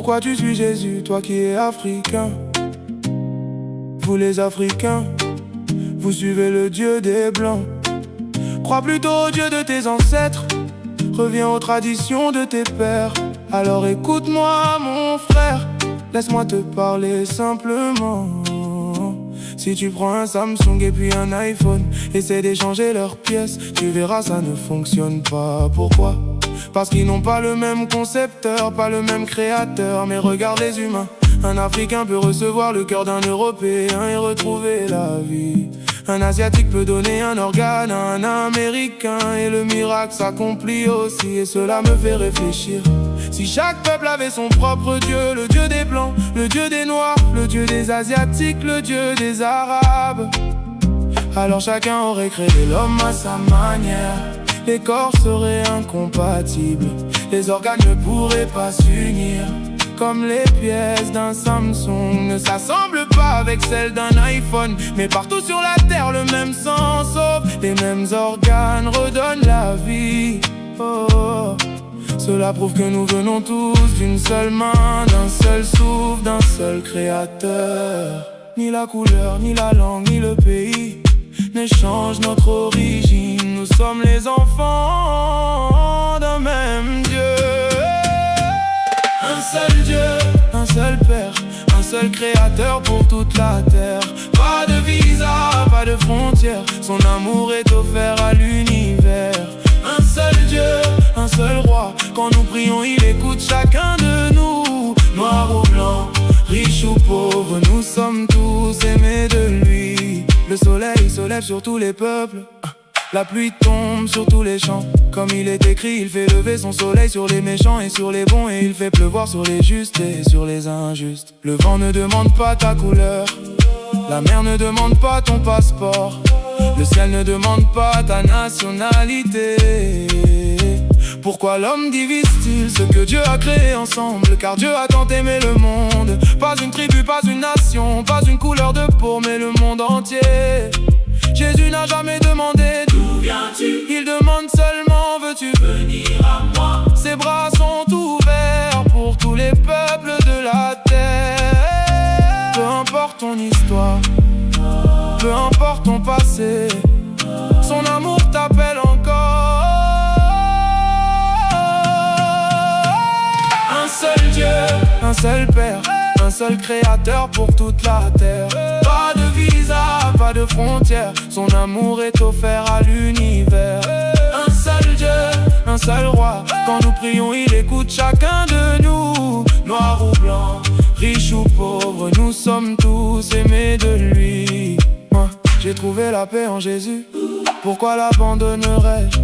Pourquoi tu suis Jésus, toi qui es africain? Vous les Africains, vous suivez le Dieu des Blancs. Crois plutôt au Dieu de tes ancêtres, reviens aux traditions de tes pères. Alors écoute-moi mon frère, laisse-moi te parler simplement. Si tu prends un Samsung et puis un iPhone, essaie d'échanger leurs pièces, tu verras ça ne fonctionne pas. Pourquoi? Parce qu'ils n'ont pas le même concepteur, pas le même créateur. Mais regarde les humains, un Africain peut recevoir le cœur d'un Européen et retrouver la vie. Un Asiatique peut donner un organe à un Américain et le miracle s'accomplit aussi. Et cela me fait réfléchir. Si chaque peuple avait son propre Dieu, le Dieu des Blancs, le Dieu des Noirs, le Dieu des Asiatiques, le Dieu des Arabes, alors chacun aurait créé l'homme à sa manière. Les corps seraient incompatibles, les organes ne pourraient pas s'unir. Comme les pièces d'un Samsung ne s'assemblent pas avec celles d'un iPhone. Mais partout sur la terre le même sang sauve, les mêmes organes redonnent la vie. Oh. Cela prouve que nous venons tous d'une seule main, d'un seul souffle, d'un seul créateur. Ni la couleur, ni la langue, ni le pays n'échangent notre origine. Nous sommes les enfants d'un même Dieu. Un seul Dieu, un seul Père, un seul Créateur pour toute la terre. Pas de visa, pas de frontières, son amour est offert à l'univers. Un seul Dieu, un seul Roi, quand nous prions il écoute chacun de nous. Noir ou blanc, riche ou pauvre, nous sommes tous aimés de lui. Le soleil se lève sur tous les peuples, la pluie tombe sur tous les champs. Comme il est écrit, il fait lever son soleil sur les méchants et sur les bons. Et il fait pleuvoir sur les justes et sur les injustes. Le vent ne demande pas ta couleur, la mer ne demande pas ton passeport, le ciel ne demande pas ta nationalité. Pourquoi l'homme divise-t-il ce que Dieu a créé ensemble? Car Dieu a tant aimé le monde. Pas une tribu, pas une nation, pas une couleur de peau, mais le monde entier. Jésus n'a jamais demandé d'où viens-tu, il demande seulement veux-tu venir à moi. Ses bras sont ouverts pour tous les peuples de la terre. Peu importe ton histoire, peu importe ton passé, son amour t'appelle encore. Un seul Dieu, un seul Père, un seul Créateur pour toute la terre. Pas de visa, pas de frontières, son amour est offert à l'univers. Un seul Dieu, un seul Roi, quand nous prions il écoute chacun de nous. Noir ou blanc, riche ou pauvre, nous sommes tous aimés de lui. Moi, j'ai trouvé la paix en Jésus, pourquoi l'abandonnerais-je?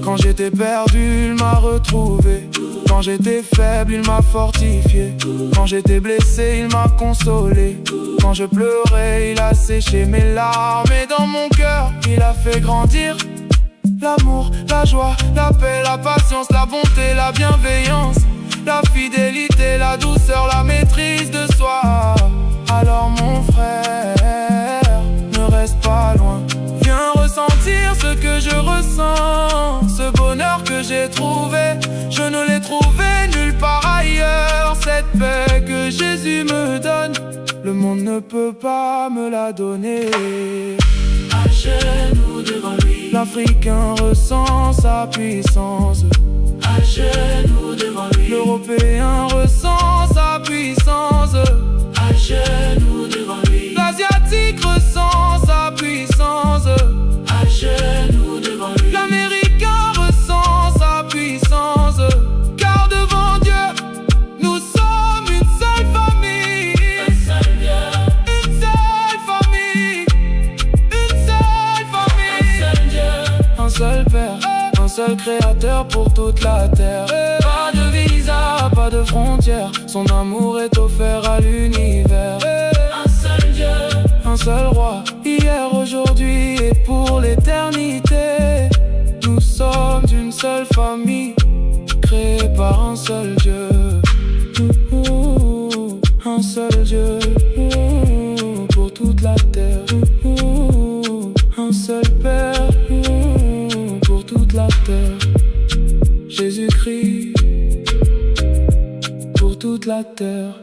Quand j'étais perdu, il m'a retrouvé. Quand j'étais faible, il m'a fortifié. Quand j'étais blessé, il m'a consolé. Quand je pleurais, il a séché mes larmes. Et dans mon cœur, il a fait grandir l'amour, la joie, la paix, la patience, la bonté, la bienveillance, la fidélité, la douceur, la maîtrise de soi. Alors mon frère, ne reste pas loin, viens ressentir ce que je ressens. Ce bonheur que j'ai trouvé, je ne l'ai trouvé nulle part ailleurs. Cette paix que Jésus me donne, le monde ne peut pas me la donner. À genoux devant lui, l'Africain ressent sa puissance. À genoux devant lui, l'Européen ressent sa puissance. À genoux devant lui, l'Asiatique ressent sa puissance. À genoux devant lui, l'Américain ressent sa puissance. Car devant Dieu, nous sommes une seule famille. Un seul Dieu, une seule famille. Une seule famille. Un seul Dieu, un seul Père, un seul Créateur pour toute la terre. Pas de visa, pas de frontières, son amour est offert à l'univers. Un seul Dieu, un seul Roi, hier, aujourd'hui et pour l'éternité. Nous sommes une seule famille, créée par un seul Dieu. Un seul Dieu pour toute la terre. Un seul Père pour toute la terre. Jésus-Christ pour toute la terre.